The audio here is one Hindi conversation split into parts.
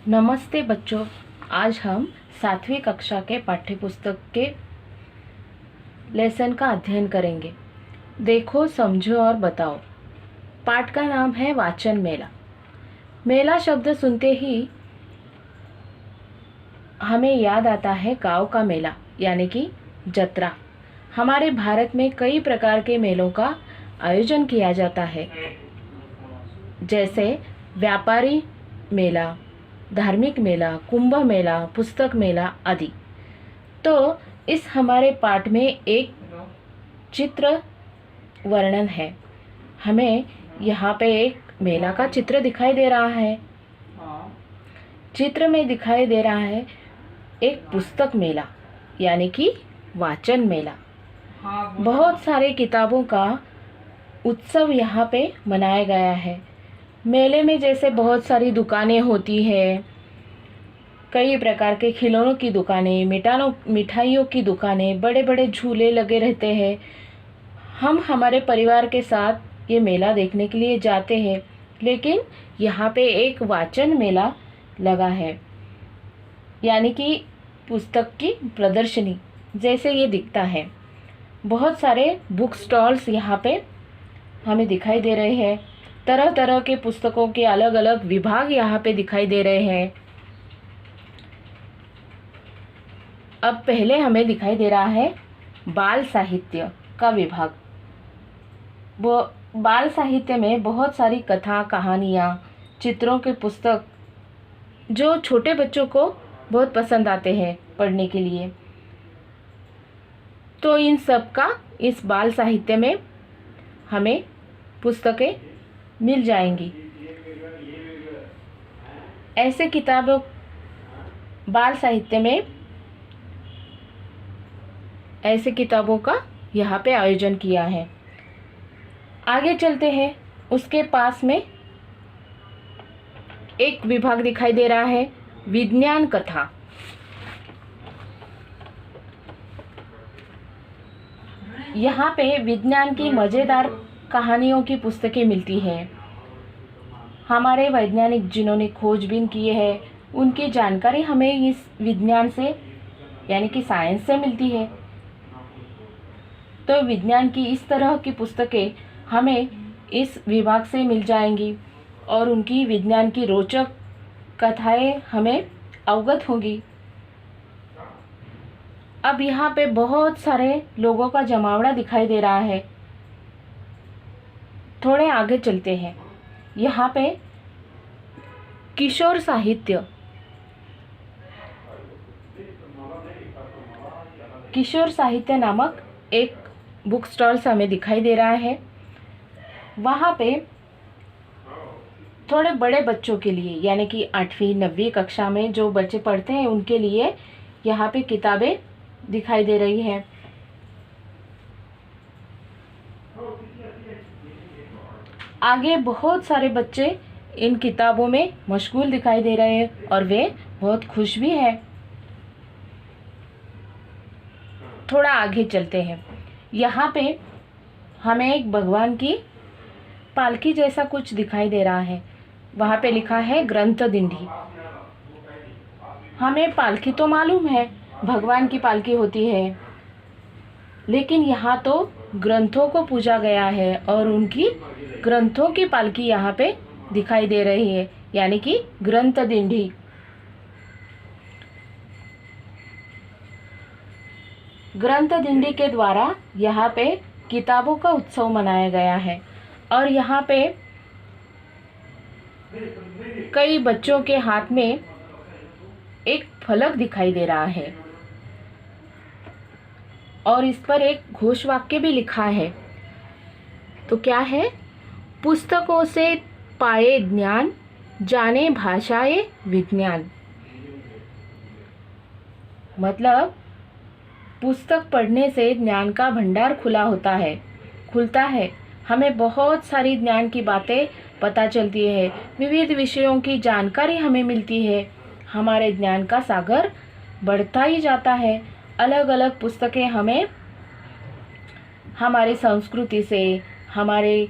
नमस्ते बच्चों। आज हम 7वीं कक्षा के पाठ्यपुस्तक के लेसन का अध्ययन करेंगे। देखो, समझो और बताओ। पाठ का नाम है वाचन मेला। मेला शब्द सुनते ही हमें याद आता है गांव का मेला, यानी कि जत्रा। हमारे भारत में कई प्रकार के मेलों का आयोजन किया जाता है, जैसे व्यापारी मेला, धार्मिक मेला, कुंभ मेला, पुस्तक मेला आदि। तो इस हमारे पाठ में एक चित्र वर्णन है। हमें यहाँ पे एक मेला का चित्र दिखाई दे रहा है। चित्र में दिखाई दे रहा है एक पुस्तक मेला, यानी कि वाचन मेला। बहुत सारे किताबों का उत्सव यहाँ पे मनाया गया है। मेले में जैसे बहुत सारी दुकानें होती है, कई प्रकार के खिलौनों की दुकानें, मिठाइयों की दुकानें, बड़े बड़े झूले लगे रहते हैं। हम हमारे परिवार के साथ ये मेला देखने के लिए जाते हैं। लेकिन यहाँ पे एक वाचन मेला लगा है, यानी कि पुस्तक की प्रदर्शनी जैसे ये दिखता है। बहुत सारे बुक स्टॉल्स यहाँ पे हमें दिखाई दे रहे हैं। तरह तरह के पुस्तकों के अलग अलग विभाग यहाँ पे दिखाई दे रहे हैं। अब पहले हमें दिखाई दे रहा है बाल साहित्य का विभाग। वो बाल साहित्य में बहुत सारी कथा, कहानियाँ, चित्रों के पुस्तक जो छोटे बच्चों को बहुत पसंद आते हैं पढ़ने के लिए, तो इन सब का इस बाल साहित्य में हमें पुस्तकें मिल जाएंगी। ऐसे किताबों बाल साहित्य में ऐसे किताबों का यहाँ पे आयोजन किया है। आगे चलते हैं। उसके पास में एक विभाग दिखाई दे रहा है विज्ञान कथा। यहाँ पे विज्ञान की मज़ेदार कहानियों की पुस्तकें मिलती हैं। हमारे वैज्ञानिक जिन्होंने खोजबीन किए हैं, उनकी जानकारी हमें इस विज्ञान से, यानी कि साइंस से मिलती है। तो विज्ञान की इस तरह की पुस्तकें हमें इस विभाग से मिल जाएंगी और उनकी विज्ञान की रोचक कथाएं हमें अवगत होंगी। अब यहाँ पे बहुत सारे लोगों का जमावड़ा दिखाई दे रहा है। थोड़े आगे चलते हैं। यहाँ पे किशोर साहित्य नामक एक बुक स्टॉल हमें दिखाई दे रहा है। वहाँ पे थोड़े बड़े बच्चों के लिए, यानी कि 8वीं 9वीं कक्षा में जो बच्चे पढ़ते हैं उनके लिए यहाँ पे किताबें दिखाई दे रही हैं। आगे बहुत सारे बच्चे इन किताबों में मशगूल दिखाई दे रहे हैं और वे बहुत खुश भी हैं। थोड़ा आगे चलते हैं। यहाँ पे हमें एक भगवान की पालकी जैसा कुछ दिखाई दे रहा है। वहाँ पे लिखा है ग्रंथ दिंडी। हमें पालकी तो मालूम है, भगवान की पालकी होती है, लेकिन यहाँ तो ग्रंथों को पूजा गया है और उनकी ग्रंथों की पालकी यहाँ पे दिखाई दे रही है, यानी कि ग्रंथ दिंडी। ग्रंथ दिंडी के द्वारा यहाँ पे किताबों का उत्सव मनाया गया है और यहाँ पे कई बच्चों के हाथ में एक फलक दिखाई दे रहा है और इस पर एक घोष वाक्य भी लिखा है। तो क्या है? पुस्तकों से पाए ज्ञान, जाने भाषाए विज्ञान। मतलब पुस्तक पढ़ने से ज्ञान का भंडार खुलता है। हमें बहुत सारी ज्ञान की बातें पता चलती है, विविध विषयों की जानकारी हमें मिलती है। हमारे ज्ञान का सागर बढ़ता ही जाता है। अलग अलग पुस्तकें हमें हमारी संस्कृति से, हमारे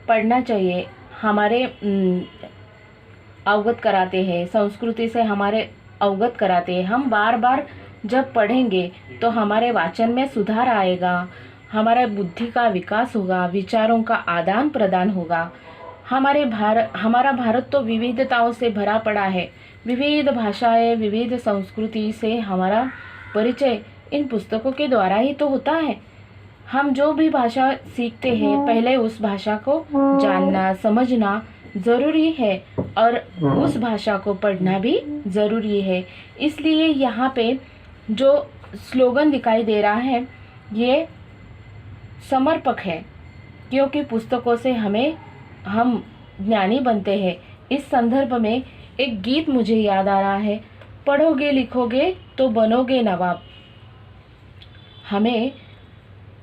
पढ़ना चाहिए। हमारे अवगत कराते हैं, संस्कृति से हमारे अवगत कराते हैं। हम बार बार जब पढ़ेंगे तो हमारे वाचन में सुधार आएगा, हमारा बुद्धि का विकास होगा, विचारों का आदान प्रदान होगा। हमारा भारत तो विविधताओं से भरा पड़ा है। विविध भाषाएं, विविध संस्कृति से हमारा परिचय इन पुस्तकों के द्वारा ही तो होता है। हम जो भी भाषा सीखते हैं, पहले उस भाषा को जानना समझना ज़रूरी है और उस भाषा को पढ़ना भी ज़रूरी है। इसलिए यहाँ पे जो स्लोगन दिखाई दे रहा है ये समर्पक है, क्योंकि पुस्तकों से हम ज्ञानी बनते हैं। इस संदर्भ में एक गीत मुझे याद आ रहा है, पढ़ोगे लिखोगे तो बनोगे नवाब।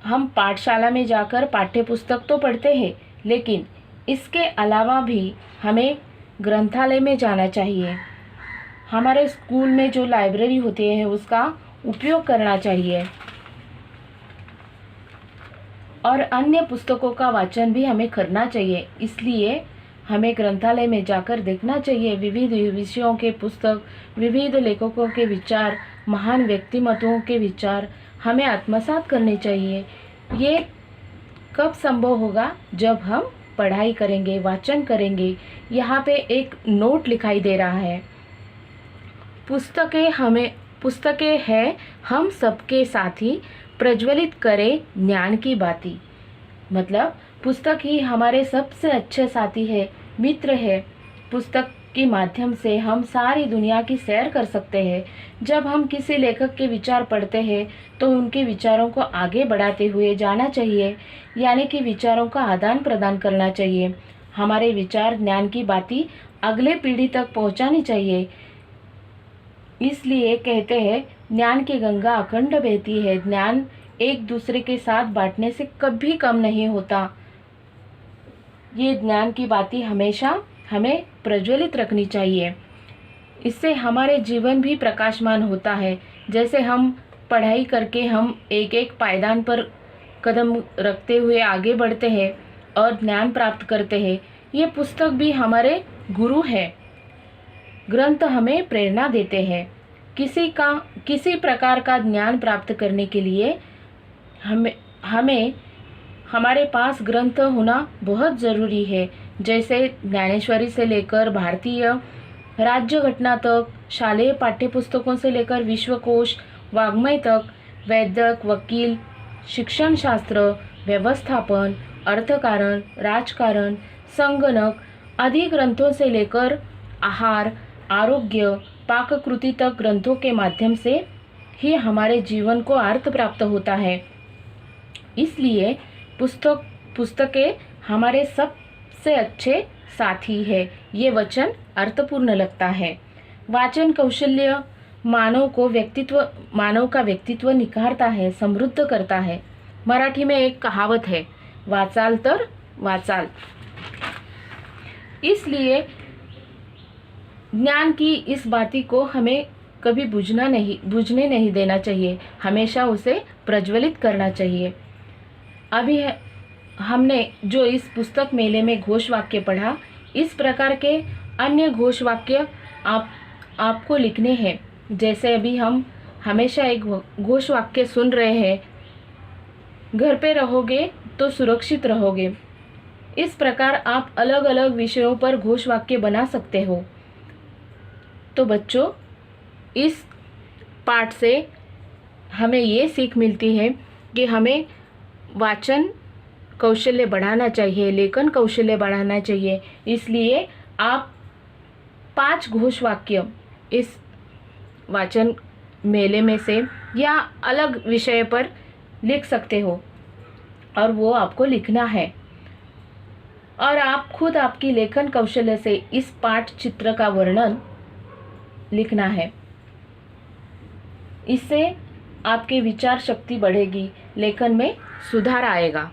हम पाठशाला में जाकर पाठ्य पुस्तक तो पढ़ते हैं, लेकिन इसके अलावा भी हमें ग्रंथालय में जाना चाहिए। हमारे स्कूल में जो लाइब्रेरी होती है उसका उपयोग करना चाहिए और अन्य पुस्तकों का वाचन भी हमें करना चाहिए। इसलिए हमें ग्रंथालय में जाकर देखना चाहिए विविध विषयों के पुस्तक, विविध लेखकों के विचार, महान व्यक्तिमत्वों के विचार हमें आत्मसात करने चाहिए। ये कब संभव होगा? जब हम पढ़ाई करेंगे, वाचन करेंगे। यहाँ पे एक नोट लिखाई दे रहा है, पुस्तकें हैं हम सबके साथी, प्रज्वलित करे ज्ञान की बाती। मतलब पुस्तक ही हमारे सबसे अच्छे साथी है, मित्र है। पुस्तक के माध्यम से हम सारी दुनिया की सैर कर सकते हैं। जब हम किसी लेखक के विचार पढ़ते हैं तो उनके विचारों को आगे बढ़ाते हुए जाना चाहिए, यानी कि विचारों का आदान प्रदान करना चाहिए। हमारे विचार ज्ञान की बातें अगले पीढ़ी तक पहुंचानी चाहिए। इसलिए कहते हैं ज्ञान की गंगा अखंड बहती है। ज्ञान एक दूसरे के साथ बांटने से कभी कम नहीं होता। ये ज्ञान की बातें हमेशा हमें प्रज्वलित रखनी चाहिए। इससे हमारे जीवन भी प्रकाशमान होता है। जैसे हम पढ़ाई करके हम एक एक पायदान पर कदम रखते हुए आगे बढ़ते हैं और ज्ञान प्राप्त करते हैं, ये पुस्तक भी हमारे गुरु है। ग्रंथ हमें प्रेरणा देते हैं। किसी प्रकार का ज्ञान प्राप्त करने के लिए हमें हमारे पास ग्रंथ होना बहुत ज़रूरी है। जैसे ज्ञानेश्वरी से लेकर भारतीय राज्य घटना तक, शालेय पाठ्यपुस्तकों से लेकर विश्वकोश, वाङ्मय तक, वैद्यक, वकील, शिक्षण शास्त्र, व्यवस्थापन, अर्थकारण, राजकारण, संगणक आदि ग्रंथों से लेकर आहार, आरोग्य, पाककृति तक ग्रंथों के माध्यम से ही हमारे जीवन को अर्थ प्राप्त होता है। इसलिए पुस्तकें हमारे सबसे अच्छे साथी है। ये वचन अर्थपूर्ण लगता है। वाचन कौशल्य मानव का व्यक्तित्व निखारता है, समृद्ध करता है। मराठी में एक कहावत है, वाचाल तर वाचाल। इसलिए ज्ञान की इस बाती को हमें कभी बुझने नहीं देना चाहिए, हमेशा उसे प्रज्वलित करना चाहिए। अभी हमने जो इस पुस्तक मेले में घोष वाक्य पढ़ा, इस प्रकार के अन्य घोष वाक्य आपको लिखने हैं। जैसे अभी हम हमेशा एक घोष वाक्य सुन रहे हैं, घर पे रहोगे तो सुरक्षित रहोगे। इस प्रकार आप अलग अलग विषयों पर घोष वाक्य बना सकते हो। तो बच्चों, इस पाठ से हमें ये सीख मिलती है कि हमें वाचन कौशल्य बढ़ाना चाहिए, लेखन कौशल्य बढ़ाना चाहिए। इसलिए आप 5 घोष वाक्य इस वाचन मेले में से या अलग विषय पर लिख सकते हो और वो आपको लिखना है और आप खुद आपकी लेखन कौशल्य से इस पाठ चित्र का वर्णन लिखना है। इससे आपकी विचार शक्ति बढ़ेगी, लेखन में सुधार आएगा।